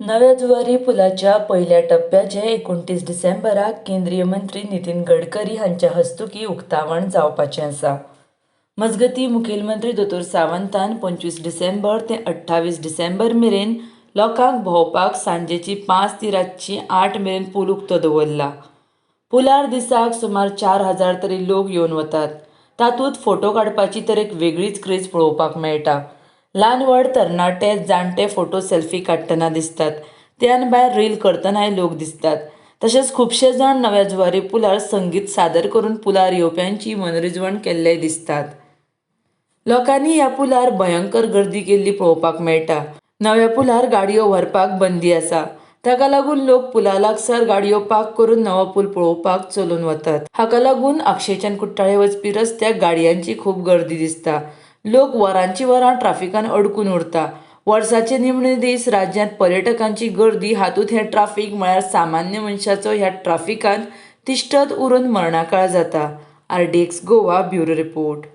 नव्या जुवारी पुलाच्या पहिल्या टप्प्याचे 29 डिसेंबराक केंद्रीय मंत्री नितीन गडकरी हांच्या हस्तुकीं उक्तावण जावपाचें आसा। मजगतीं मुखेलमंत्री दोतोर सावंतान 25 डिसेंबर ते 28 डिसेंबर मेरेन लोकांक भोंवपाक सांजेची 5 ती रातची 8 मेरेन पूल उक्तो दवरला। पुलार दिसाक सुमार 4000 तरी लोक येवन वतात। तातूंत फोटो काडपाची तर एक वेगळीच क्रेज पळोवपाक मेळटा। ल्हान व्हड तरणाटे जाणटे फोटो सेल्फी काडटना दिसतात। त्यान भायर रील करतनाय लोक दिसतात। तशेंच खुबशे जाण नव्या जुवारी पुलार संगीत सादर करून पुलार येवप्यांची मनरिजवण केल्लेय दिसतात। लोकांनी ह्या पुलार भयंकर गर्दी केल्ली पळोवपाक मेळटा। नव्या पुलार गाडयो व्हरपाक बंदी आसा। ताका लागून लोक पुला लागसार गाडयो पार्क करून नवो पूल पळोवपाक चलून वतात। हाका लागून अक्षयच्यान कुट्टाळे वचपी रस्त्याक गाडयांची खूब गर्दी दिसता। लोक वरांची वरां ट्राफिकान अडकून उरता। वर्साचे निमणे दीस राज्यांत पर्यटकांची गर्दी हातूंत हें ट्राफिक म्हळ्यार सामान्य मनशाचो ह्या ट्राफिकांत तिश्ठत उरून मरणाकाळ जाता। RDX Goa bureau report.